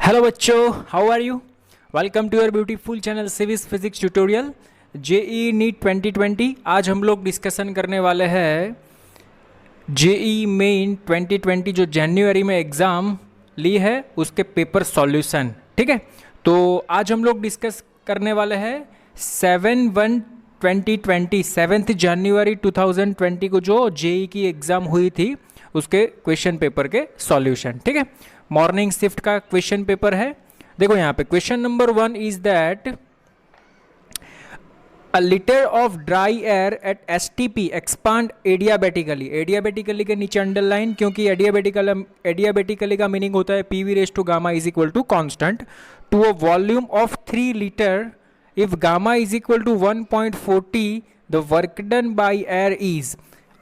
Hello बच्चों, how are you? Welcome to your beautiful channel civics physics tutorial JEE NEET 2020। आज हम लोग discussion करने वाले हैं जेई मेन 2020 जो जनवरी में एग्ज़ाम ली है उसके पेपर सॉल्यूशन। ठीक है, तो आज हम लोग डिस्कस करने वाले हैं 7/1/2020 7 जनवरी 2020 को जो जेई की एग्ज़ाम हुई थी उसके क्वेश्चन पेपर के सॉल्यूशन। ठीक है, मॉर्निंग शिफ्ट का क्वेश्चन पेपर है। देखो यहाँ पे question number 1 is that a litre of dry air at STP expand adiabatically. Adiabatically के नीचे अंडरलाइन, क्योंकि एडियाबेटिकली का मीनिंग होता है P V raise to gamma is equal to constant to a volume of 3 litre if gamma is equal to 1.40 the work done by air is.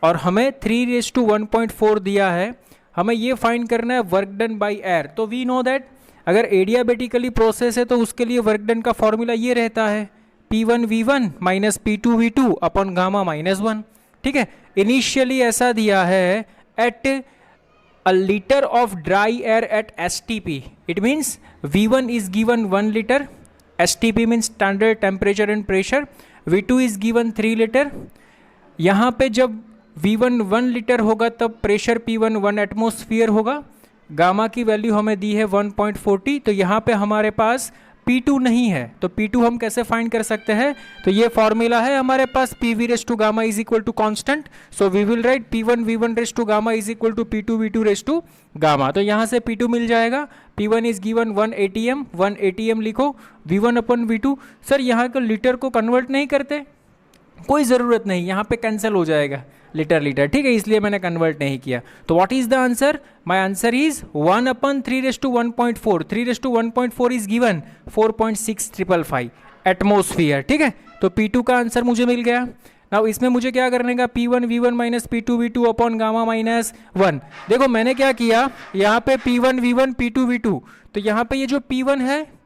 और हमें 3:1.4 दिया है, हमें ये फाइंड करना है वर्क डन बाई एयर। तो वी नो दैट अगर एडियाबेटिकली प्रोसेस है तो उसके लिए वर्क डन का फॉर्मूला ये रहता है P1V1 minus P2V2 upon gamma -1। ठीक है, इनिशियली ऐसा दिया है at a litre of dry air eight STP, it means V1 is given 1 litre, STP means standard temperature and pressure, V2 is given 3 litre. यहाँ पे जब V1 1 लीटर होगा तब प्रेशर P1 1 एटमोसफियर होगा। गामा की वैल्यू हमें दी है 1.40, तो यहाँ पे हमारे पास P2 नहीं है, तो P2 हम कैसे फाइंड कर सकते हैं? तो ये फॉर्मूला है हमारे पास PV raise to gamma is equal to constant, so we will write P1V1 raise to gamma is equal to P2V2 raise to gamma. तो यहाँ से P2 मिल जाएगा, P1 is given 1 ATM, 1 ATM लिखो, V1 अपन V2। Sir यहाँ को litre को convert नहीं करते? कोई ज़रूरत नहीं, यहाँ पे कैंसिल हो जाएगा लीटर लीटर। ठीक है, इसलिए मैंने कन्वर्ट नहीं किया। तो what is the answer? My answer is 1/3:1.4। 3:1.4 is given 4.6555 atmosphere. ठीक है, तो P2 का आंसर मुझे मिल गया। नाउ इसमें मुझे क्या करने का? P1V1 minus P2V2 upon gamma -1। देखो मैंने क्या किया, यहाँ पे P1V1 P2V2, तो यहाँ पे ये जो P1 है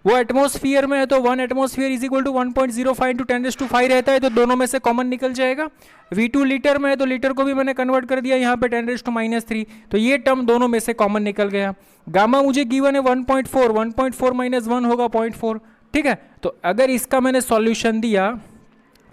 वो एटमॉस्फेयर में है, तो 1 एटमॉस्फेयर इज इक्वल टू 1.05 × 10⁵ रहता है, तो दोनों में से कॉमन निकल जाएगा। V2 लीटर में है तो लीटर को भी मैंने कन्वर्ट कर दिया यहाँ पे 10⁻³ तो ये टर्म दोनों में से कॉमन निकल गया। गामा मुझे गिवन है 1.4, 1.4 माइनस 1 होगा 0.4। ठीक है, तो अगर इसका मैंने सॉल्यूशन दिया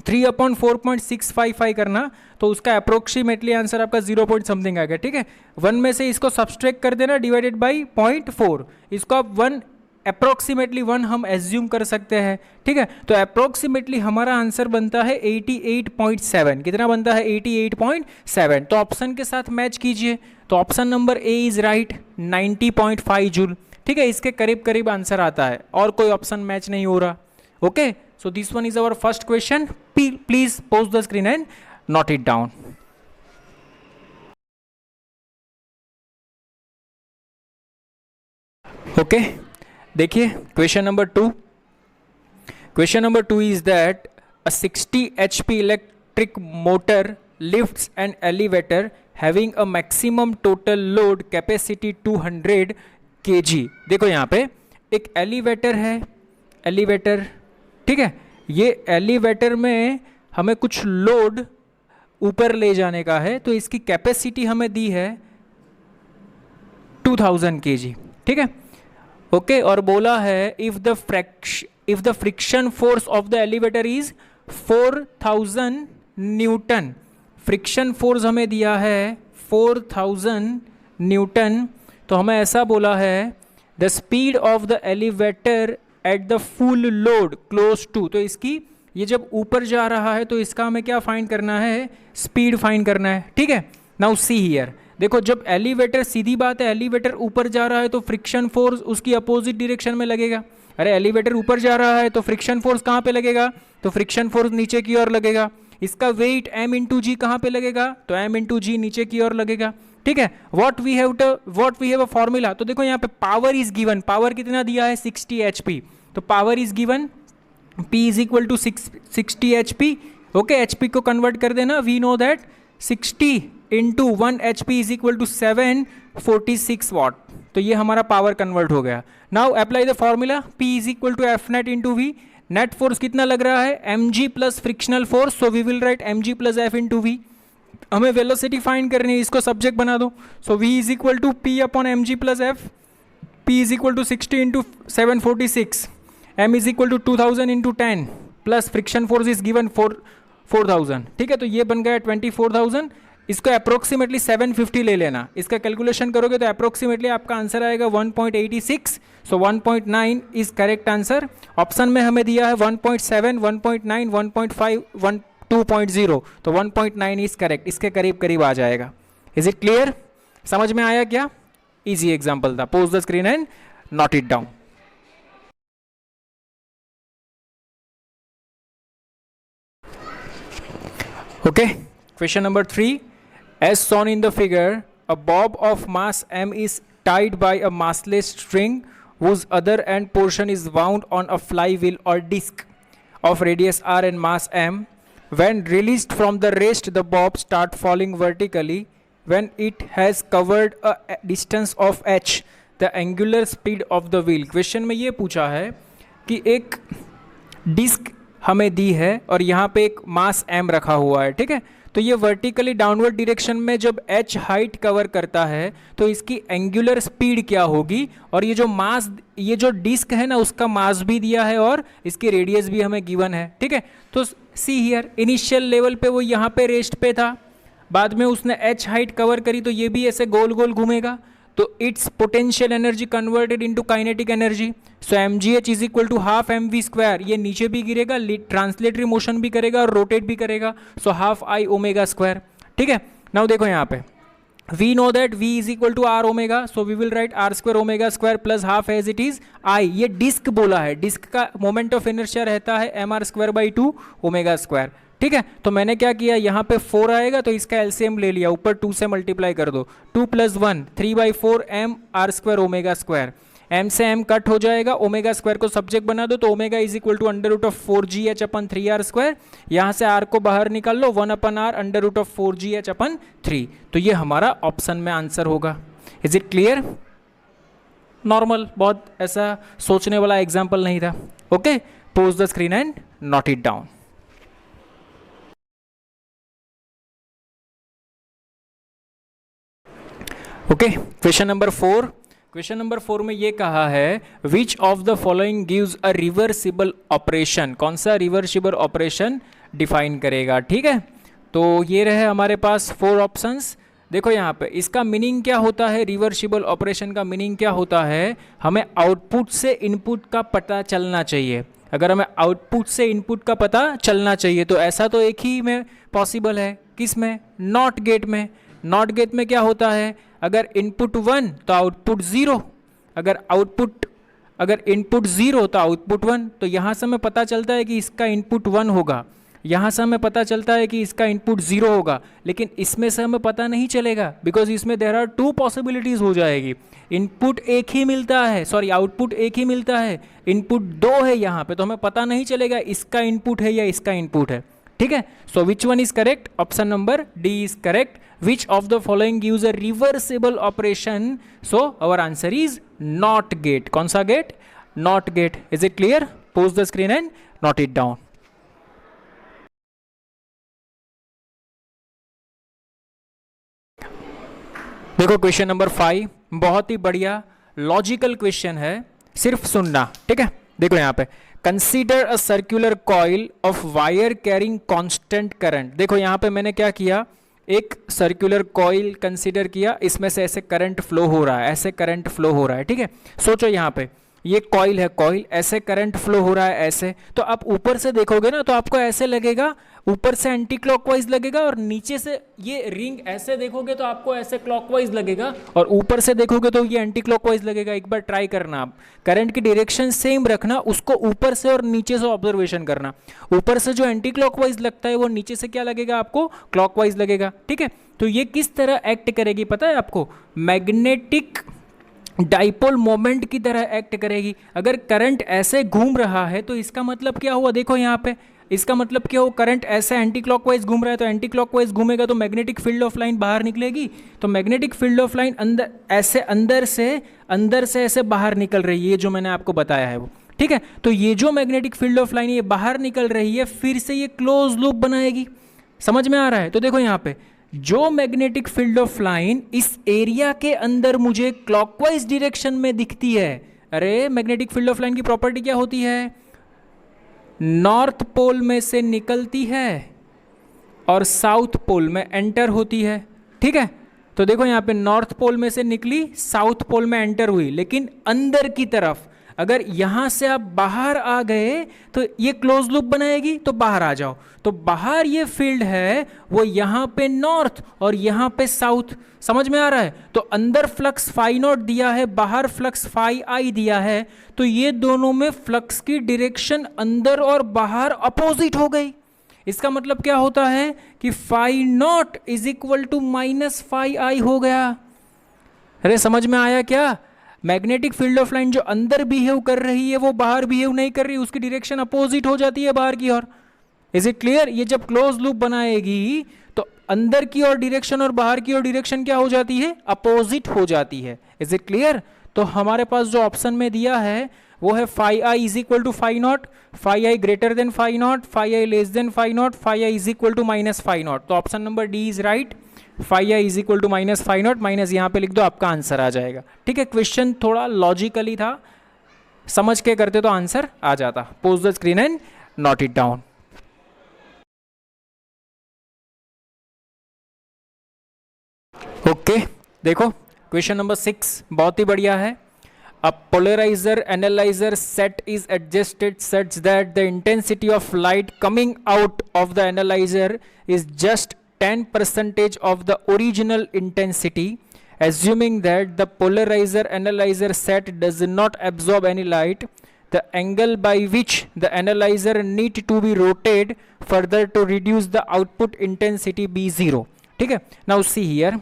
3/4.655 करना, तो उसका अप्रोक्सीमेटली आंसर आपका 0 समथिंग आएगा। ठीक है, 1 में से इसको सब्सट्रैक्ट कर देना डिवाइडेड बाई 0.4, इसको आप 1 अप्रोक्सीमेटली 1 हम एज्यूम कर सकते हैं। ठीक है, तो अप्रोक्सीमेटली हमारा आंसर बनता है 88.7। कितना बनता है? 88.7। तो ऑप्शन के साथ मैच कीजिए, तो option number A is right, 90.5 joule. ठीक है, इसके करीब करीब आंसर आता है और कोई ऑप्शन मैच नहीं हो रहा। Okay, so this one is our first question. Please pause the screen and note it down. Okay, देखिए question number 2। Question number 2 is that a 60 HP electric motor lifts an elevator having a maximum total load capacity 200 kg। देखो यहाँ पे एक elevator है, elevator. ठीक है, ये elevator में हमें कुछ लोड ऊपर ले जाने का है, तो इसकी कैपेसिटी हमें दी है 2000 kg। ठीक है, ओके, और बोला है if the friction force of the elevator is 4000 Newton. Friction force हमें दिया है 4000 न्यूटन, तो हमें ऐसा बोला है the speed of the elevator at the full load close to. तो इसकी ये जब ऊपर जा रहा है तो इसका हमें क्या फाइंड करना है? स्पीड फाइंड करना है। ठीक है, नाउ सी हियर, देखो जब एलिवेटर, सीधी बात है, एलिवेटर ऊपर जा रहा है तो फ्रिक्शन फोर्स उसकी अपोजिट डायरेक्शन में लगेगा। अरे एलिवेटर ऊपर जा रहा है तो फ्रिक्शन फोर्स कहाँ पे लगेगा? तो फ्रिक्शन फोर्स नीचे की ओर लगेगा। इसका वेट m/g कहाँ पे लगेगा? तो m/g नीचे की ओर लगेगा। ठीक है, what we have a formula. तो देखो यहाँ पे पावर इज गिवन, पावर कितना दिया है? 60 HP, तो power is given P is equal to 60 HP। Okay, HP को कन्वर्ट कर देना, we know that 60 into 1 HP is equal to 746 watt. तो ये हमारा पावर कन्वर्ट हो गया। Now apply the formula, P is equal to F net into V। Net force कितना लग रहा है? mg plus frictional force, so we will write mg plus F into V। हमें वेलोसिटी फाइंड करनी है, इसको सब्जेक्ट बना दो, so V is equal to P upon mg plus F। P is equal to 60 into 746, M is equal to 2000 into 10 plus friction force is given 4000, ठीक है। तो ये बन गया 24,000, इसको अप्रोक्सीमेटली 750 ले लेना, इसका कैलकुलेशन करोगे तो अप्रोक्सीमेटली आपका आंसर आएगा 1.86, सो 1.9 इज करेक्ट आंसर। ऑप्शन में हमें दिया है 1.7, 1.9, 1.5, 2.0, तो 1.9 इज करेक्ट, इसके करीब करीब आ जाएगा। Is it clear? समझ में आया क्या? इजी एग्जाम्पल था। Pose the screen and note it down. Okay, question number 3. As shown in the figure, a bob of mass m is tied by a massless string whose other end portion is wound on a flywheel or disc of radius r and mass m. When released from the rest, the bob start falling vertically. When it has covered a distance of h, the angular speed of the wheel. Question में ये पूछा है कि एक disc हमें दी है और यहाँ पे एक मास m रखा हुआ है, ठीक है। तो ये वर्टिकली डाउनवर्ड डायरेक्शन में जब h हाइट कवर करता है तो इसकी एंगुलर स्पीड क्या होगी, और ये जो मास, ये जो डिस्क है ना उसका मास भी दिया है और इसकी रेडियस भी हमें गिवन है, ठीक है। तो सी हियर, इनिशियल लेवल पे वो यहाँ पे रेस्ट पे था, बाद में उसने h हाइट कवर करी तो ये भी ऐसे गोल गोल घूमेगा, तो it's potential energy converted into kinetic energy, so mgh is equal to half mv square, ये नीचे भी गिरेगा, ट्रांसलेटरी मोशन भी करेगा और रोटेट भी करेगा, so half I omega square, ठीक है। नाउ देखो यहाँ पे we know that v is equal to R omega, so we will write R square omega square plus half as it is I. ये डिस्क बोला है, डिस्क का moment of inertia रहता है mr square by 2 omega square, ठीक है। तो मैंने क्या किया, यहाँ पे 4 आएगा तो इसका एलसीएम ले लिया, ऊपर 2 से मल्टीप्लाई कर दो, 2 + 1 3/4 m r square omega square, m से m कट हो जाएगा, ओमेगा स्क्वायर को सब्जेक्ट बना दो तो omega is equal to √4gh/3r square, यहाँ से r को बाहर निकाल लो, 1/r √4gh/3, तो ये हमारा ऑप्शन में आंसर होगा। Is it clear? नॉर्मल, बहुत ऐसा सोचने वाला एग्जाम्पल नहीं था। Okay, pause the screen and note it down. Okay, question number 4। Question number 4 में ये कहा है which of the following gives a reversible operation, कौन सा रिवर्सिबल ऑपरेशन डिफाइन करेगा, ठीक है। तो ये रहे हमारे पास 4 ऑप्शंस। देखो यहाँ पे इसका मीनिंग क्या होता है, रिवर्सिबल ऑपरेशन का मीनिंग क्या होता है, हमें आउटपुट से इनपुट का पता चलना चाहिए। अगर हमें आउटपुट से इनपुट का पता चलना चाहिए तो ऐसा तो एक ही में पॉसिबल है, किस में, नॉट गेट में। नॉट गेट में क्या होता है, अगर इनपुट 1 तो आउटपुट 0, अगर इनपुट 0 तो आउटपुट 1, तो यहाँ से हमें पता चलता है कि इसका इनपुट 1 होगा, यहाँ से हमें पता चलता है कि इसका इनपुट 0 होगा, लेकिन इसमें से हमें पता नहीं चलेगा बिकॉज इसमें देयर आर 2 पॉसिबिलिटीज़ हो जाएगी। इनपुट एक ही मिलता है, सॉरी आउटपुट एक ही मिलता है, इनपुट 2 है यहाँ पे, तो हमें पता नहीं चलेगा इसका इनपुट है या इसका इनपुट है, ठीक है। So which one is correct? Option number D is correct. Which of the following gives a reversible operation? So our answer is not gate. कौन सा gate? Not gate. Is it clear? Pause the screen and note it down. देखो question number 5 बहुत ही बढ़िया logical question है, सिर्फ सुनना, ठीक है। देखो यहाँ पे consider a circular coil of wire carrying constant current. देखो यहाँ पे मैंने क्या किया, एक सर्कुलर कॉइल कंसीडर किया, इसमें से ऐसे करंट फ्लो हो रहा है, ऐसे करंट फ्लो हो रहा है, ठीक है। सोचो यहाँ पे ये कॉइल है, कॉइल ऐसे करंट फ्लो हो रहा है ऐसे, तो आप ऊपर से देखोगे ना तो आपको ऐसे लगेगा, ऊपर से एंटी क्लॉकवाइज लगेगा, और नीचे से ये रिंग ऐसे देखोगे तो आपको ऐसे क्लॉकवाइज लगेगा, और ऊपर से देखोगे तो ये एंटी क्लॉकवाइज लगेगा। एक बार ट्राई करना, आप करंट की डायरेक्शन सेम रखना, उसको ऊपर से और नीचे से ऑब्जर्वेशन करना। ऊपर से जो एंटी क्लॉकवाइज लगता है वो नीचे से क्या लगेगा आपको, क्लॉकवाइज लगेगा, ठीक है। तो ये किस तरह एक्ट करेगी पता है आपको, मैग्नेटिक डाइपोल मोमेंट की तरह एक्ट करेगी। अगर करंट ऐसे घूम रहा है तो इसका मतलब क्या हुआ, देखो यहाँ पे इसका मतलब क्या हो, करंट ऐसे एंटी क्लॉकवाइज घूम रहा है तो एंटी क्लॉकवाइज घूमेगा तो मैग्नेटिक फील्ड ऑफ लाइन बाहर निकलेगी, तो मैग्नेटिक फील्ड ऑफ लाइन अंदर ऐसे अंदर से ऐसे बाहर निकल रही है, ये जो मैंने आपको बताया है वो, ठीक है। तो ये जो मैग्नेटिक फील्ड ऑफ लाइन ये बाहर निकल रही है, फिर से ये क्लोज लूप बनाएगी, समझ में आ रहा है। तो देखो यहाँ पे जो मैग्नेटिक फील्ड ऑफ लाइन इस एरिया के अंदर मुझे क्लॉकवाइज डायरेक्शन में दिखती है, अरे मैग्नेटिक फील्ड ऑफ लाइन की प्रॉपर्टी क्या होती है, नॉर्थ पोल में से निकलती है और साउथ पोल में एंटर होती है। ठीक है, तो देखो यहाँ पे नॉर्थ पोल में से निकली, साउथ पोल में एंटर हुई, लेकिन अंदर की तरफ अगर यहाँ से आप बाहर आ गए तो ये क्लोज लूप बनाएगी, तो बाहर आ जाओ, तो बाहर ये फील्ड है वो यहाँ पे नॉर्थ और यहाँ पे साउथ, समझ में आ रहा है। तो अंदर फ्लक्स फाई नॉट दिया है, बाहर फ्लक्स फाई आई दिया है, तो ये दोनों में फ्लक्स की डायरेक्शन अंदर और बाहर अपोजिट हो गई। इसका मतलब क्या होता है कि phi naught is equal to minus phi I हो गया। अरे समझ में आया क्या, मैग्नेटिक फील्ड ऑफ लाइन जो अंदर बिहेव कर रही है वो बाहर बिहेव नहीं कर रही, उसकी डायरेक्शन अपोजिट हो जाती है बाहर की ओर। इज इट क्लियर, ये जब क्लोज लूप बनाएगी तो अंदर की ओर डायरेक्शन और बाहर की ओर डायरेक्शन क्या हो जाती है, अपोजिट हो जाती है। इज इट क्लियर, तो हमारे पास जो ऑप्शन में दिया है वो है phi I is equal to phi naught, phi I greater than phi naught, phi I less than phi naught, phi I is equal to minus phi naught. तो option number D is right, phi I is equal to minus phi naught, minus यहाँ पे लिख दो, आपका answer आ जाएगा। ठीक है, क्वेश्चन थोड़ा लॉजिकली था, समझ के करते तो आंसर आ जाता। Pose the screen and note it down. Okay, देखो क्वेश्चन नंबर 6 बहुत ही बढ़िया है। A polarizer analyzer set is adjusted such that the intensity of light coming out of the analyzer is just 10% of the original intensity. Assuming that the polarizer analyzer set does not absorb any light, the angle by which the analyzer need to be rotated further to reduce the output intensity be 0. ठीक है, now see here,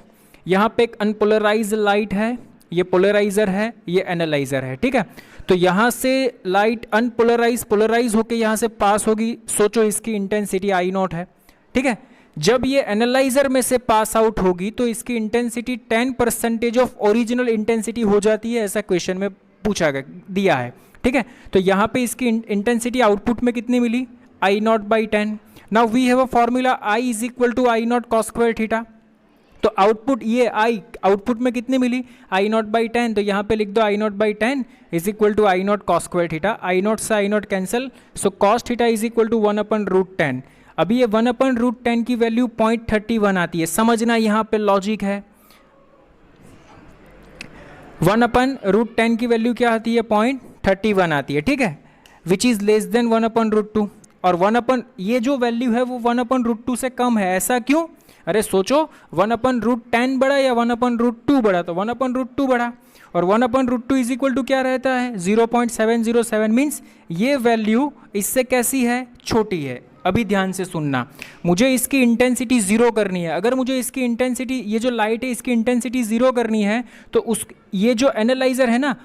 यहाँ पे एक unpolarized light है, ये polariser है, ये analyser है। ठीक है, तो यहाँ से लाइट पोलराइज होके यहाँ से पास होगी, सोचो इसकी इंटेंसिटी आई नॉट है। ठीक है, जब ये एनालाइजर में से पास आउट होगी तो इसकी इंटेंसिटी 10% ऑफ ओरिजिनल इंटेंसिटी हो जाती है, ऐसा क्वेश्चन में पूछा गया दिया है। ठीक है, तो यहाँ पे इसकी इंटेंसिटी आउटपुट में कितनी मिली, I naught by 10। Now we have a formula I is equal to I naught cos square theta, तो आउटपुट ये आई आउटपुट में कितनी मिली, आई नॉट बाई 10, तो यहाँ पे लिख दो I naught by 10 is equal to I naught cos square theta, I naught से I naught cancel, so cos theta is equal to 1/√10। अभी ये 1/√10 की वैल्यू 0.31 आती है, समझना यहाँ पे लॉजिक है। 1/√10 की वैल्यू क्या आती है, 0.31 आती है। ठीक है, विच इज लेस देन 1/√2, और ये जो वैल्यू है वो 1/√2 से कम है, ऐसा क्यों, अरे सोचो 1/√10 बढ़ा या 1/√2 बढ़ा, तो 1/√2 बढ़ा, और 1/√2 इज इक्वल टू क्या रहता है, 0.707, मीन्स ये वैल्यू इससे कैसी है, छोटी है। अभी ध्यान से सुनना, मुझे इसकी इंटेंसिटी 0 करनी है, अगर मुझे इसकी इंटेंसिटी, ये जो लाइट है इसकी इंटेंसिटी 0 करनी है, तो ये जो एनालाइजर है ना,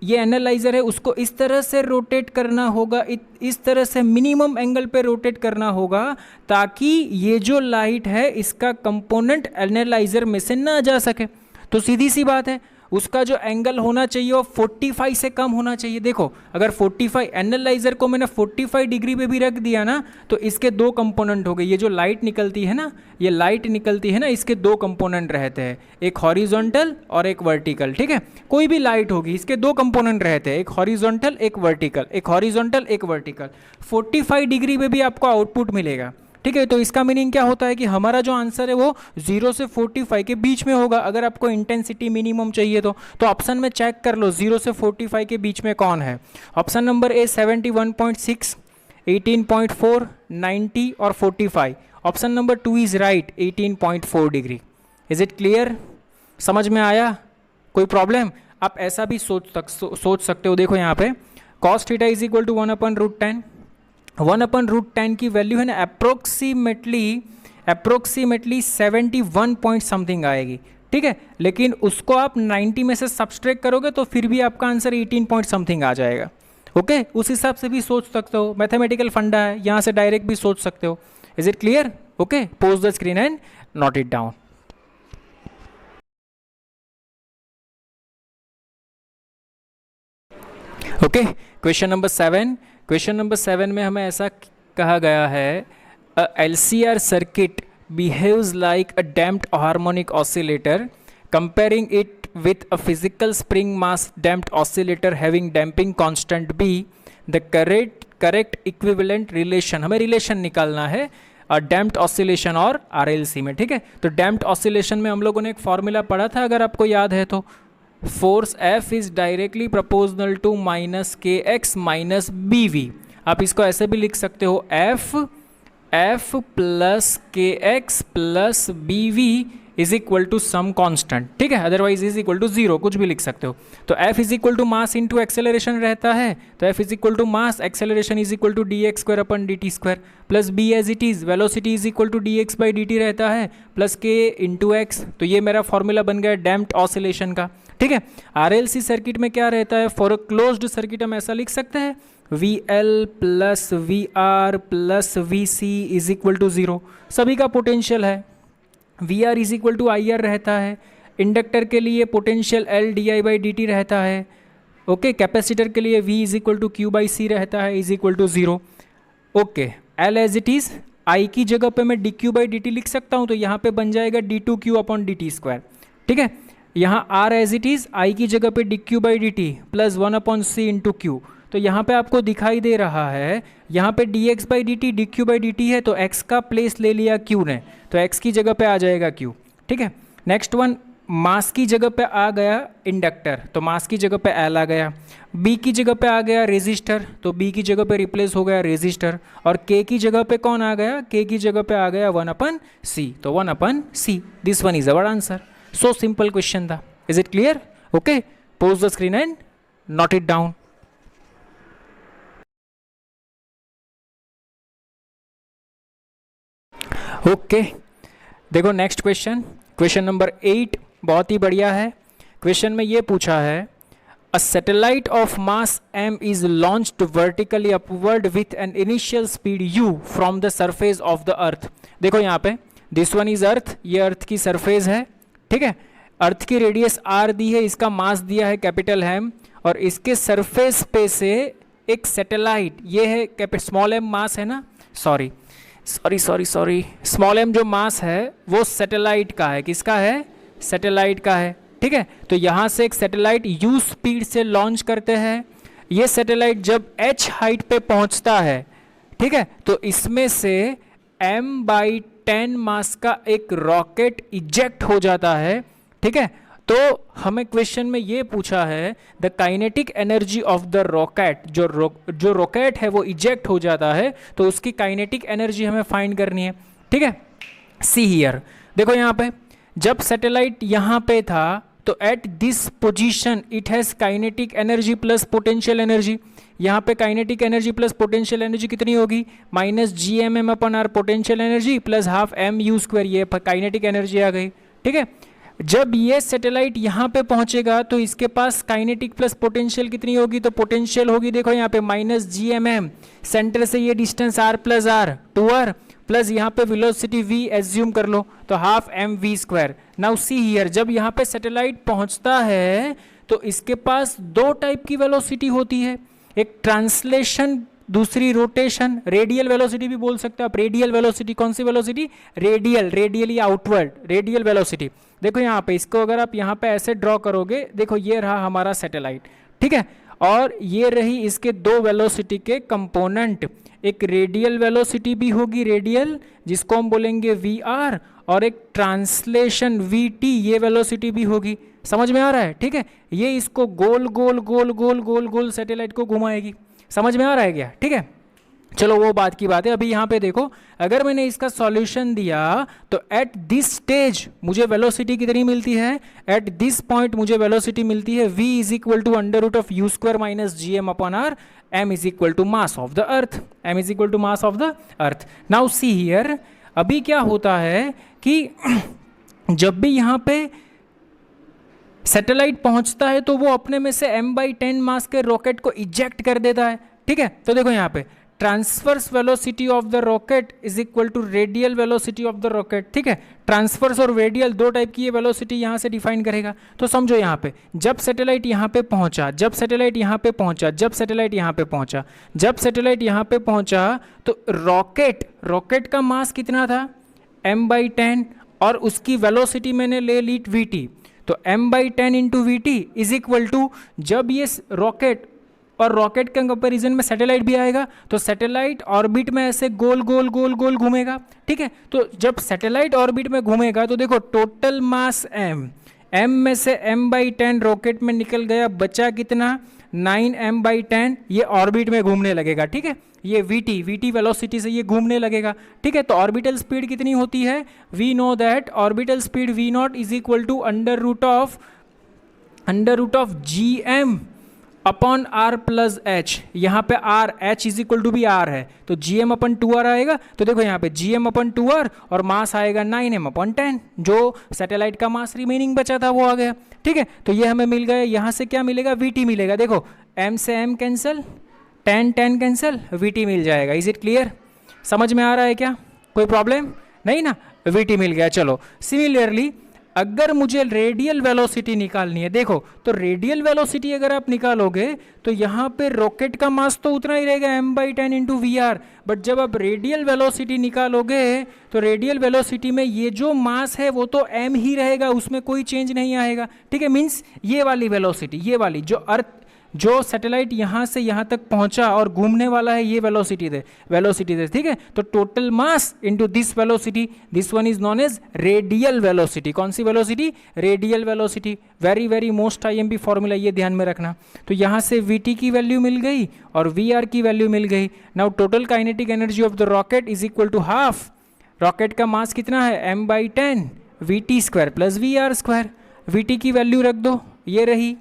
ये एनालाइजर है, उसको इस तरह से रोटेट करना होगा, इस तरह से मिनिमम एंगल पे रोटेट करना होगा, ताकि ये जो लाइट है इसका कंपोनेंट एनालाइजर में से ना जा सके। तो सीधी सी बात है, उसका जो एंगल होना चाहिए वो 45 से कम होना चाहिए। देखो अगर 45 एनालाइजर को मैंने 45 डिग्री पे भी रख दिया ना, तो इसके दो कंपोनेंट हो गए, ये जो लाइट निकलती है ना, ये लाइट निकलती है ना, इसके दो कंपोनेंट रहते हैं, एक हॉरिजॉन्टल और एक वर्टिकल। ठीक है, कोई भी लाइट होगी इसके दो कंपोनेंट रहते हैं, एक हॉरिजॉन्टल एक वर्टिकल, एक हॉरिजॉन्टल एक वर्टिकल। 45 डिग्री पे भी आपको आउटपुट मिलेगा। ठीक है, तो इसका मीनिंग क्या होता है कि हमारा जो आंसर है वो 0 से 45 के बीच में होगा, अगर आपको इंटेंसिटी मिनिमम चाहिए तो ऑप्शन में चेक कर लो 0 से 45 के बीच में कौन है। ऑप्शन नंबर ए 71.6, 18.4, 90 और 45। Option number 2 is right, 18.4 degree. Is it clear, समझ में आया, कोई प्रॉब्लम? आप ऐसा भी सोच सकते हो, देखो यहाँ पे cos theta is equal to 1/√10, 1/√10 की वैल्यू है ना अप्रोक्सीमेटली 71 पॉइंट समथिंग आएगी। ठीक है, लेकिन उसको आप 90 में से सब्सट्रैक्ट करोगे तो फिर भी आपका आंसर 18 पॉइंट समथिंग आ जाएगा। ओके, उस हिसाब से भी सोच सकते हो, मैथमेटिकल फंडा है, यहाँ से डायरेक्ट भी सोच सकते हो। Is it clear? Okay, pause the screen and note it down. Okay, question number 7 में हमें ऐसा कहा गया है, LCR circuit behaves like a damped harmonic oscillator, comparing it with a physical spring mass damped oscillator having damping constant b, the correct equivalent relation, हमें relation निकालना है damped oscillation और आरएलसी में, ठीक है। तो डैम्प्ड ऑसिलेशन में हम लोगों ने एक फॉर्मूला पढ़ा था, अगर आपको याद है तो, force F is directly proportional to minus K X minus B V. आप इसको ऐसे भी लिख सकते हो, F plus K X plus B V is equal to some constant, ठीक है, otherwise is equal to zero, कुछ भी लिख सकते हो। तो F is equal to mass into acceleration रहता है, तो F is equal to mass acceleration is equal to D X square upon D T square, plus B as it is velocity is equal to D X by D T रहता है, plus के into x. तो ये मेरा formula बन गया damped oscillation का, ठीक है। आरएलसी सर्किट में क्या रहता है, फॉर अ क्लोज्ड सर्किट हम ऐसा लिख सकते हैं, V L plus V R plus V C is equal to zero, सभी का पोटेंशियल है। V R is equal to I R रहता है, इंडक्टर के लिए potential L D I by D T रहता है, ओके। कैपेसिटर के लिए V is equal to Q by C रहता है, is equal to zero, okay. L as it is, I की जगह पे मैं D Q by D T लिख सकता हूँ, तो यहाँ पे बन जाएगा D two Q upon D T square, ठीक है। यहाँ R as it is, I की जगह पे D Q by D T plus one upon C into Q. तो यहाँ पे आपको दिखाई दे रहा है, यहाँ पे D X by D T D Q by D T है, तो एक्स का प्लेस ले लिया क्यू ने, तो एक्स की जगह पे आ जाएगा क्यू, ठीक है। नेक्स्ट वन, मास की जगह पे आ गया इंडक्टर, तो मास की जगह पे एल आ गया। बी की जगह पे आ गया रेजिस्टर, तो बी की जगह पे रिप्लेस हो गया रेजिस्टर। और के की जगह पे कौन आ गया, के की जगह पे आ गया वन अपन सी, तो one upon C, this one is our answer. So simple question था, is it clear? Okay, pause the screen and note it down. Okay, देखो नेक्स्ट क्वेश्चन, क्वेश्चन नंबर 8 बहुत ही बढ़िया है। क्वेश्चन में ये पूछा है, a satellite of mass m is launched vertically upward with an initial speed u from the surface of the अर्थ। देखो यहाँ पे दिस वन इज अर्थ, ये अर्थ की सरफेस है, ठीक है। अर्थ की रेडियस r दी है, इसका मास दिया है कैपिटल m, और इसके सरफेस पे से एक सैटेलाइट, ये है स्मॉल m मास है ना, सॉरी, स्मॉल m जो मास है वो सैटेलाइट का है, किसका है, सैटेलाइट का है, ठीक है। तो यहाँ से एक सैटेलाइट u स्पीड से लॉन्च करते हैं। ये सैटेलाइट जब h हाइट पे पहुँचता है, ठीक है, तो इसमें से m/10 मास का एक रॉकेट इजेक्ट हो जाता है, ठीक है। तो हमें क्वेश्चन में ये पूछा है, the kinetic energy of the rocket, जो रॉकेट है वो इजेक्ट हो जाता है, तो उसकी काइनेटिक एनर्जी हमें फाइंड करनी है, ठीक है। सी हियर, देखो यहाँ पे जब सैटेलाइट यहाँ पे था, तो at this position it has kinetic energy plus potential energy. यहाँ पे kinetic energy plus potential energy कितनी होगी, minus G M M upon R potential energy plus half M U square, ये काइनेटिक एनर्जी आ गई, ठीक है। जब ये सैटेलाइट यहाँ पे पहुँचेगा तो इसके पास काइनेटिक प्लस पोटेंशियल कितनी होगी, तो पोटेंशियल होगी, देखो यहाँ पे minus G M M, center से ये distance r plus R two R, plus यहाँ पे वेलोसिटी v एज्यूम कर लो, तो half M V square. Now see here, जब यहाँ पे सैटेलाइट पहुँचता है तो इसके पास दो टाइप की वेलोसिटी होती है, एक ट्रांसलेशन, दूसरी रोटेशन, रेडियल वेलोसिटी भी बोल सकते हो आप। रेडियल वेलोसिटी कौन सी velocity, radially outward, radial velocity. देखो यहाँ पे इसको अगर आप यहाँ पे ऐसे ड्रॉ करोगे, देखो ये रहा हमारा सैटेलाइट, ठीक है, और ये रही इसके दो वेलोसिटी के कंपोनेंट, एक रेडियल वेलोसिटी भी होगी, रेडियल जिसको हम बोलेंगे वी आर, और एक ट्रांसलेशन वी टी, ये वेलोसिटी भी होगी। समझ में आ रहा है, ठीक है। ये इसको गोल गोल गोल गोल गोल गोल सैटेलाइट को घुमाएगी, समझ में आ रहा है क्या, ठीक है। चलो वो बात की बात है। अभी यहाँ पे देखो, अगर मैंने इसका सॉल्यूशन दिया तो एट दिस स्टेज मुझे वेलोसिटी कितनी मिलती है, एट दिस पॉइंट मुझे वेलोसिटी मिलती है v is equal to under root of U square minus G M upon R, m is equal to mass of the earth, m is equal to mass of the earth. Now see here, अभी क्या होता है कि जब भी यहाँ पे satellite पहुँचता है तो वो अपने में से m/10 मास के रॉकेट को इजेक्ट कर देता है, ठीक है। तो देखो यहाँ पे transverse velocity of the rocket is equal to radial velocity of the rocket, ठीक है। ट्रांसफर्स और रेडियल दो टाइप की ये वेलोसिटी यहाँ से डिफाइन करेगा। तो समझो यहाँ पे जब सैटेलाइट यहाँ पे पहुँचा, जब सैटेलाइट यहाँ पे पहुँचा, जब सैटेलाइट यहाँ पे पहुँचा, जब सैटेलाइट यहाँ पे पहुँचा, तो रॉकेट का मास कितना था, m/10 और उसकी वेलोसिटी मैंने ले ली vt, तो m/10 into V T is equal to, जब ये रॉकेट और रॉकेट के कंपेरिजन में सैटेलाइट भी आएगा तो सैटेलाइट ऑर्बिट में ऐसे गोल गोल गोल गोल घूमेगा, ठीक है। तो जब सैटेलाइट ऑर्बिट में घूमेगा तो देखो टोटल मास m में से m/10 रॉकेट में निकल गया, बचा कितना 9m/10, ये ऑर्बिट में घूमने लगेगा, ठीक है। ये vt वेलोसिटी से ये घूमने लगेगा, ठीक है। तो ऑर्बिटल स्पीड कितनी होती है, we know that orbital speed v0 is equal to under root of gm upon r plus h। यहाँ पे r h is equal to भी r है, तो gm अपन 2r आएगा। तो देखो यहाँ पे gm अपन 2r और मास आएगा 9m अपॉन 10, जो सैटेलाइट का मास रिमेनिंग बचा था वो आ गया, ठीक है। तो ये हमें मिल गया, यहाँ से क्या मिलेगा, vt मिलेगा। देखो m से m कैंसिल, 10 कैंसिल, vt मिल जाएगा। इज इट क्लियर, समझ में आ रहा है क्या, कोई प्रॉब्लम नहीं ना, vt मिल गया। चलो सिमिलरली अगर मुझे रेडियल वेलोसिटी निकालनी है, देखो तो रेडियल वेलोसिटी अगर आप निकालोगे तो यहाँ पे रॉकेट का मास तो उतना ही रहेगा m/10 into we are, but जब आप रेडियल वेलोसिटी निकालोगे तो रेडियल वेलोसिटी में ये जो मास है वो तो m ही रहेगा, उसमें कोई चेंज नहीं आएगा, ठीक है। मीन्स ये वाली वेलोसिटी, ये वाली जो सैटेलाइट यहाँ से यहाँ तक पहुँचा और घूमने वाला है, ये वेलोसिटी दे, ठीक है। तो total mass into this velocity, this one is known as radial velocity. कौन सी velocity, radial velocity. Very very most IMP formula, ये ध्यान में रखना। तो यहाँ से वीटी की वैल्यू मिल गई और वी आर की वैल्यू मिल गई। Now total kinetic energy of the rocket is equal to half, rocket का मास कितना है m/10 VT square plus V R square. VT की वैल्यू रख दो, ये रही,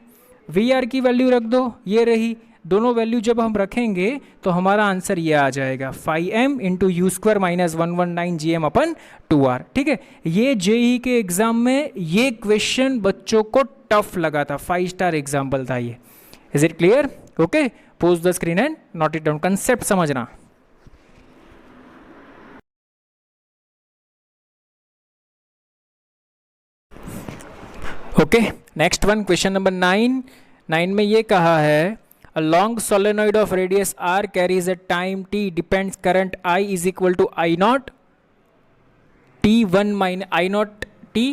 वी आर की वैल्यू रख दो, ये रही। दोनों वैल्यू जब हम रखेंगे तो हमारा आंसर ये आ जाएगा 5m into you square minus 119 gm upon 2r, ठीक है। ये जेई के एग्जाम में ये क्वेश्चन बच्चों को टफ लगा था, 5 स्टार एग्जाम्पल था ये। Is it clear, okay. Pause the screen and note it down, concept समझना। Okay, next one, question number 9 में ये कहा है a long solenoid of radius r carries a time t depends current I is equal to I naught t1 minus I naught t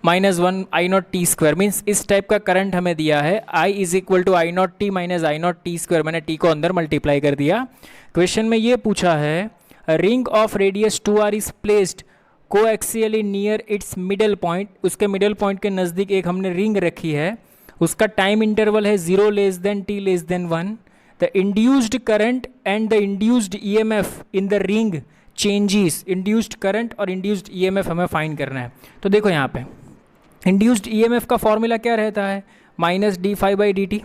minus 1 I naught t square। Means इस type का current हमें दिया है, I is equal to I naught t minus I naught t square, मैंने t को अंदर multiply कर दिया। क्वेश्चन में ये पूछा है ring of radius 2r is placed coaxially near its middle point, उसके मिडल पॉइंट के नज़दीक एक हमने रिंग रखी है, उसका टाइम इंटरवल है 0 less then t less then 1। The induced current and the induced EMF in the ring changes. Induced current और इंड्यूस्ड EMF हमें फाइंड करना है। तो देखो यहाँ पे इंड्यूस्ड EMF का फॉर्मूला क्या रहता है, -d∅dt,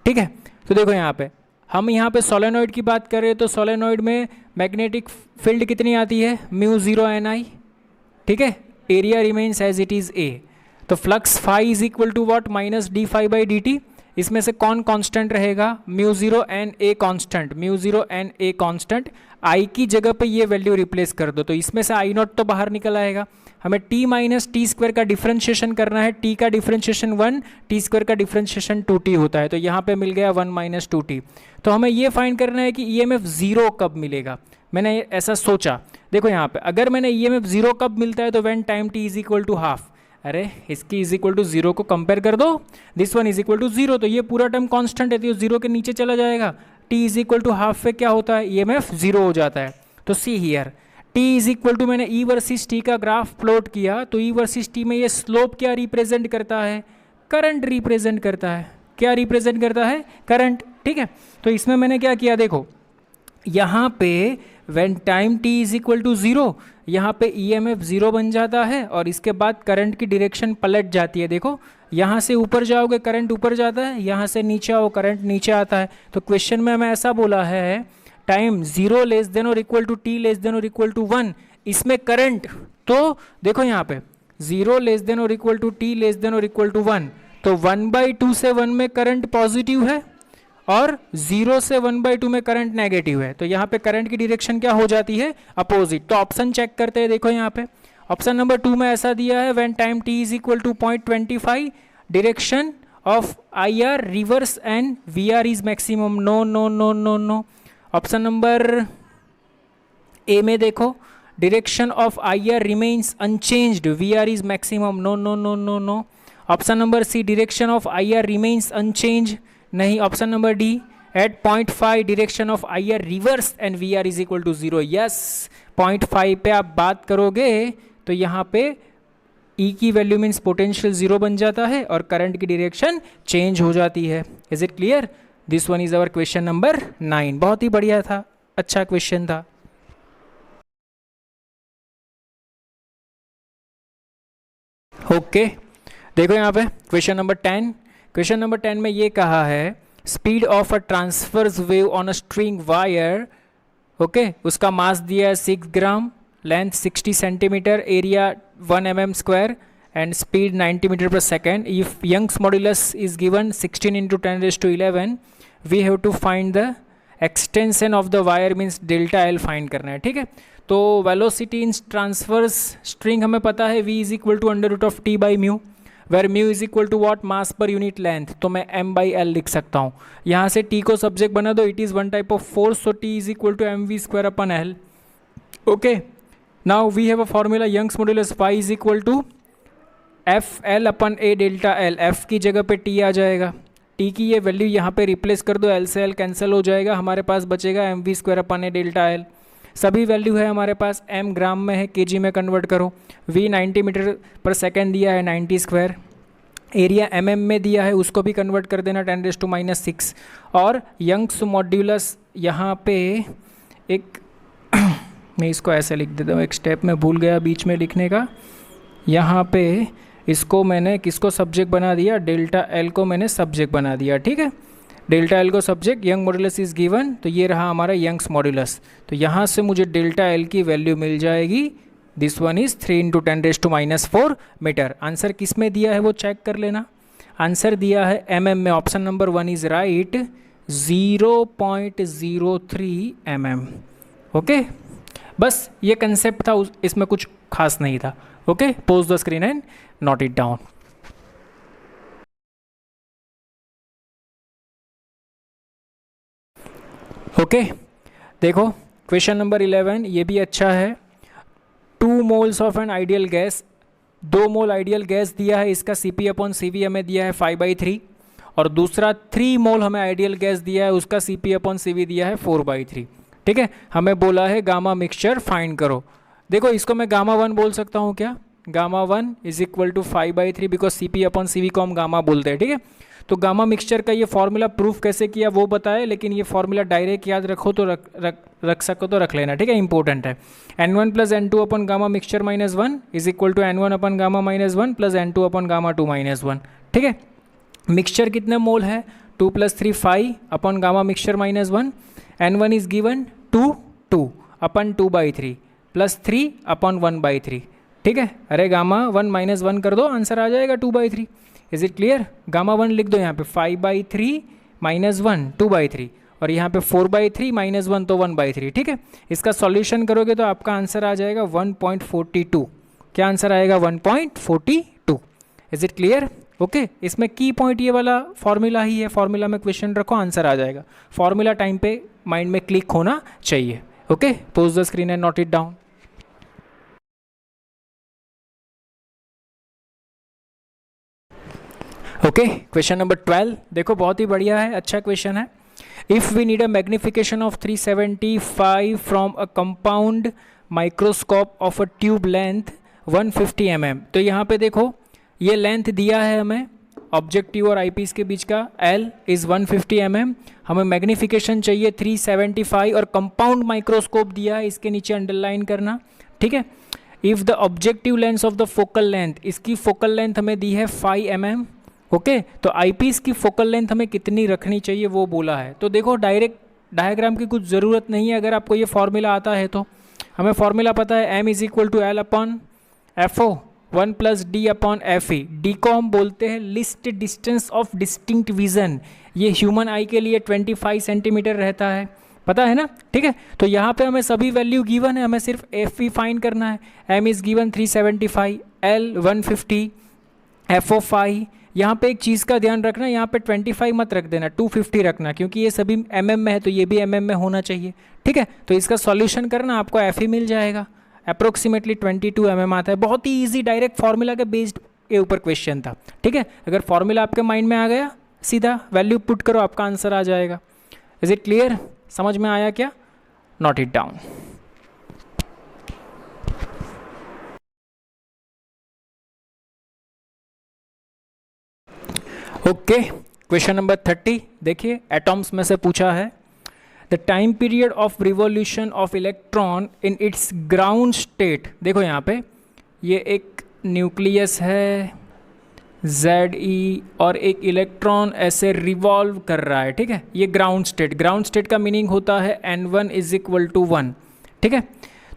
ठीक है। तो देखो यहाँ पे हम यहाँ पे सोलेनॉइड की बात कर रहे हैं, तो सोलेनॉइड में मैग्नेटिक फील्ड कितनी आती है, μ0 ni, ठीक है। Area remains as it is a। तो flux phi is equal to what, -d∅dt। इसमें से कौन कांस्टेंट रहेगा, μ0 n a कांस्टेंट। I की जगह पे ये वैल्यू रिप्लेस कर दो, तो इसमें से I नॉट तो बाहर निकल आएगा। हमें t माइनस टी स्क्वायर का डिफ्रेंशिएशन करना है, t का डिफ्रेंशिएशन 1, टी स्क्वायर का डिफ्रेंशिएशन 2t होता है, तो यहाँ पे मिल गया 1 माइनस 2t। तो हमें ये फाइंड करना है कि EMF 0 कब मिलेगा। मैंने ऐसा सोचा, देखो यहाँ पे अगर मैंने EMF 0 कब मिलता है तो when time t is equal to half, अरे इसकी इज इक्वल टू 0 को कंपेयर कर दो, this one is equal to 0, तो ये पूरा टर्म कांस्टेंट है, तो 0 के नीचे चला जाएगा। t is equal to half पे क्या होता है, EMF 0 हो जाता है। तो see here t is equal to, मैंने E वर्सेस t का ग्राफ प्लॉट किया, तो E वर्सेस t में ये स्लोप क्या रिप्रेजेंट करता है, करंट रिप्रेजेंट करता है। क्या रिप्रेजेंट करता है, करंट, ठीक है। तो इसमें मैंने क्या किया, देखो यहाँ पे when time t is equal to 0, यहाँ पे EMF 0 बन जाता है और इसके बाद करंट की डायरेक्शन पलट जाती है। देखो यहाँ से ऊपर जाओगे करंट ऊपर जाता है, यहाँ से नीचे आओ करंट नीचे आता है। तो क्वेश्चन में हमें ऐसा बोला है time 0 less than or equal to t less than or equal to 1, इसमें करंट, तो देखो यहाँ पे 0 less than or equal to t less than or equal to 1, तो 1/2 से 1 में करंट पॉजिटिव है और 0 से 1/2 में करंट नेगेटिव है। तो यहाँ पे करंट की डायरेक्शन क्या हो जाती है, अपोजिट। तो ऑप्शन चेक करते हैं, देखो यहाँ पे ऑप्शन नंबर 2 में ऐसा दिया है when time t is equal to 0.25 direction of IR reverse and VR is maximum. No no no no no. Option number A में देखो Direction of IR remains unchanged. VR is maximum. No, no, no, no, no. Option number C, direction of IR remains unchanged. नहीं. Option number D, at 0.5 direction of IR reverse and VR is equal to 0. Yes, 0.5 पे आप बात करोगे तो यहाँ पे E की value means potential 0 बन जाता है और करंट की डायरेक्शन चेंज हो जाती है. Is it clear? This one is our question number 9. बहुत ही बढ़िया था, अच्छा क्वेश्चन था. ओके देखो यहाँ पे क्वेश्चन नंबर 10. क्वेश्चन नंबर 10 में ये कहा है speed of a transverse wave on a string wire. Okay, उसका मास दिया है 6 gram, length 60 centimetre, area 1 mm square and speed 90 meter per second. If Young's modulus is given 16 into 10 raised to 11, we have to find the extension of the wire means delta L find करना है. ठीक है, तो velocity in transverse string हमें पता है v is equal to under root of t by mu, where mu is equal to what, mass per unit length. तो मैं m by l लिख सकता हूँ. यहाँ से t को सब्जेक्ट बना दो, it is one type of force, so t is equal to mv square upon l. Okay, now we have a formula Young's modulus y is equal to F L upon A delta L. F की जगह पे T आ जाएगा, T की ये value यहाँ पे replace कर दो, एल से एल कैंसिल हो जाएगा, हमारे पास बचेगा M V square upon A delta L. सभी वैल्यू है हमारे पास, एम ग्राम में है, केजी में कन्वर्ट करो. वी 90 मीटर पर सेकेंड दिया है 90 स्क्वायर, एरिया एम में दिया है, उसको भी कन्वर्ट कर देना 10⁻⁻⁶. और यंग्स मॉड्यूलस यहाँ पे एक मैं इसको ऐसे लिख देता हूँ, एक स्टेप में भूल गया बीच में लिखने का. यहाँ पे इसको मैंने किसको सब्जेक्ट बना दिया, डेल्टा एल को मैंने सब्जेक्ट बना दिया. ठीक है, डेल्टा एल को subject, young modulus is given, तो ये रहा हमारा यंग्स मॉड्यूलस. तो यहाँ से मुझे डेल्टा एल की वैल्यू मिल जाएगी. This one is 3 × 10⁻⁴ metre. Answer किस में दिया है वो चेक कर लेना. आंसर दिया है mm में. Option number 1 is right, 0.03 mm. Okay, बस ये कंसेप्ट था, इसमें कुछ खास नहीं था. Okay, pause the screen and note it down. Okay, देखो क्वेश्चन नंबर 11 ये भी अच्छा है. 2 moles of an ideal gas, 2 mole ideal gas दिया है, इसका Cp/Cv हमें दिया है 5/3, और दूसरा 3 मोल हमें आइडियल गैस दिया है, उसका Cp/Cv दिया है 4/3. ठीक है, हमें बोला है गामा मिक्सचर फाइंड करो. देखो इसको मैं गामा 1 बोल सकता हूँ क्या, gamma 1 is equal to 5/3 because Cp/Cv को हम गामा बोलते हैं. ठीक है, तो गामा मिक्सचर का ये फॉर्मूला प्रूफ कैसे किया वो बताए, लेकिन ये फॉर्मूला डायरेक्ट याद रखो तो रख सको तो रख लेना. ठीक है, इंपॉर्टेंट है. n1 + n2 upon gamma mixture -1 is equal to n1 upon gamma -1 plus n2 upon gamma 2 -1. ठीक है, मिक्सचर कितने मोल है, 2 + 3 5 अपन gamma mixture -1. n1 is given 2 upon 2/3 plus 3 अपन 1/3. ठीक है, अरे गामा 1 - 1 कर दो, आंसर आ जाएगा 2/3. Is it clear? गामा 1 लिख दो यहाँ पे, 5/3 - 1 2/3, और यहाँ पे 4/3 - 1 तो 1/3. ठीक है, इसका सॉल्यूशन करोगे तो आपका आंसर आ जाएगा 1.42. क्या आंसर आएगा? 1.42. Is it clear? ओके, इसमें की पॉइंट ये वाला फॉर्मूला ही है, फॉर्मूला में क्वेश्चन रखो, आंसर आ जाएगा. फॉर्मूला टाइम पे माइंड में क्लिक होना चाहिए. Okay, pause the screen and note it down. Okay, question number 12 देखो, बहुत ही बढ़िया है, अच्छा क्वेश्चन है. If we need a magnification of 375 from a compound microscope of a tube length 150 mm. तो यहाँ पे देखो ये लेंथ दिया है हमें ऑब्जेक्टिव और आईपीस के बीच का, L इज़ 150 mm. हमें मैग्निफिकेशन चाहिए 375 और कंपाउंड माइक्रोस्कोप दिया है, इसके नीचे अंडरलाइन करना. ठीक है, if the objective length of the focal length, इसकी फोकल लेंथ हमें दी है 5 mm. ओके, तो आईपीस की फोकल लेंथ हमें कितनी रखनी चाहिए वो बोला है. तो देखो डायरेक्ट डायग्राम की कुछ ज़रूरत नहीं है, अगर आपको ये फॉर्मूला आता है तो. हमें फॉर्मूला पता है m is equal to L/FO 1 + D/FE. D को हम बोलते हैं least distance of distinct vision. ये ह्यूमन आई के लिए 25 सेंटीमीटर रहता है, पता है ना. ठीक है, तो यहाँ पे हमें सभी वैल्यू गिवन है, हमें सिर्फ FE फाइंड करना है. m is given 375, L 150, FO 5. यहाँ पे एक चीज़ का ध्यान रखना, यहाँ पे 25 मत रख देना, 250 रखना, क्योंकि ये सभी mm में है तो ये भी mm में होना चाहिए. ठीक है, तो इसका सॉल्यूशन करना, आपको FE मिल जाएगा. अप्रोक्सीमेटली 22 mm आता है। बहुत ही ईजी डायरेक्ट फार्मूला के बेस्ड के ऊपर क्वेश्चन था, ठीक है। अगर फार्मूला आपके माइंड में आ गया, सीधा वैल्यू पुट करो, आपका आंसर आ जाएगा। Is it clear? समझ में आया क्या? Note it down. Okay, question number 30 देखिए, एटॉम्स में से पूछा है the time period of revolution of electron in its ground state. देखो यहाँ पे ये एक न्यूक्लियस है ZE और एक इलेक्ट्रॉन ऐसे रिवॉल्व कर रहा है, ठीक है। ये ग्राउंड स्टेट, ग्राउंड स्टेट का मीनिंग होता है N1 = 1, ठीक है।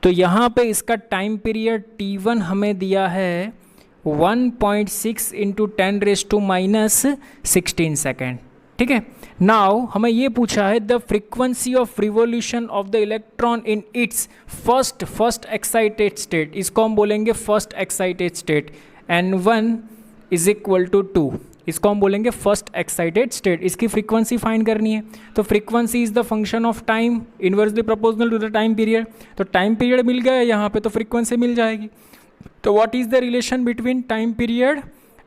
तो यहाँ पे इसका टाइम पीरियड T1 हमें दिया है 1.6 × 10⁻16 सेकेंड, ठीक है। नाउ हमें ये पूछा है the frequency of revolution of the electron in its first excited state. इसको हम बोलेंगे फर्स्ट एक्साइटेड स्टेट, N1 = 2। इसको हम बोलेंगे फर्स्ट एक्साइटेड स्टेट। इसकी फ्रीक्वेंसी फाइंड करनी है, तो frequency is the function of time inversely proportional to the time period. तो टाइम पीरियड मिल गया यहाँ पे, तो फ्रीक्वेंसी मिल जाएगी। तो what is the relation between time period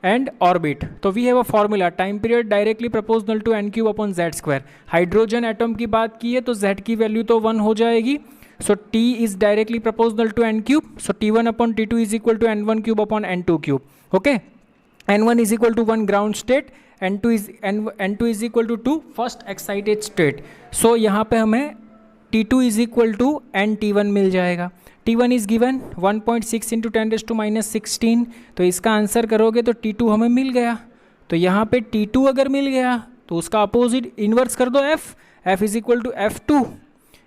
and orbit? तो we have a formula, time period directly proportional to n³/z²। Hydrogen atom की बात की है तो z की वैल्यू तो 1 हो जाएगी। So t is directly proportional to n³। So T1/T2 = n1³ okay. N1 = 1 ground state, N2 = 2 first excited state. So यहाँ पे हमें T2 = nT1 मिल जाएगा। T1 is given 1.6 × 10⁻16। तो इसका आंसर करोगे तो T2 हमें मिल गया। तो यहाँ पे T2 अगर मिल गया तो उसका अपोजिट इन्वर्स कर दो F = F2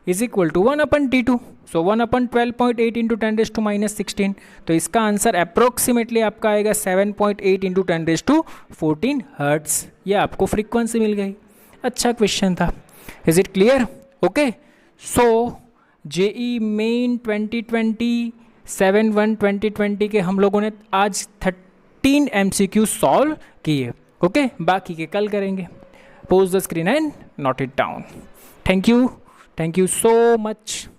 = 1/T2। सो 1/12.8 × 10⁻16। तो इसका आंसर अप्रोक्सीमेटली आपका आएगा 7.8 × 10⁻14 हर्ट्स। ये आपको फ्रीक्वेंसी मिल गई। अच्छा क्वेश्चन था। Is it clear? Okay. So JEE main 2020 के हम लोगों ने आज 13 MCQ सॉल्व किए, ओके। बाकी के कल करेंगे। Pose the screen and note it down. Thank you so much.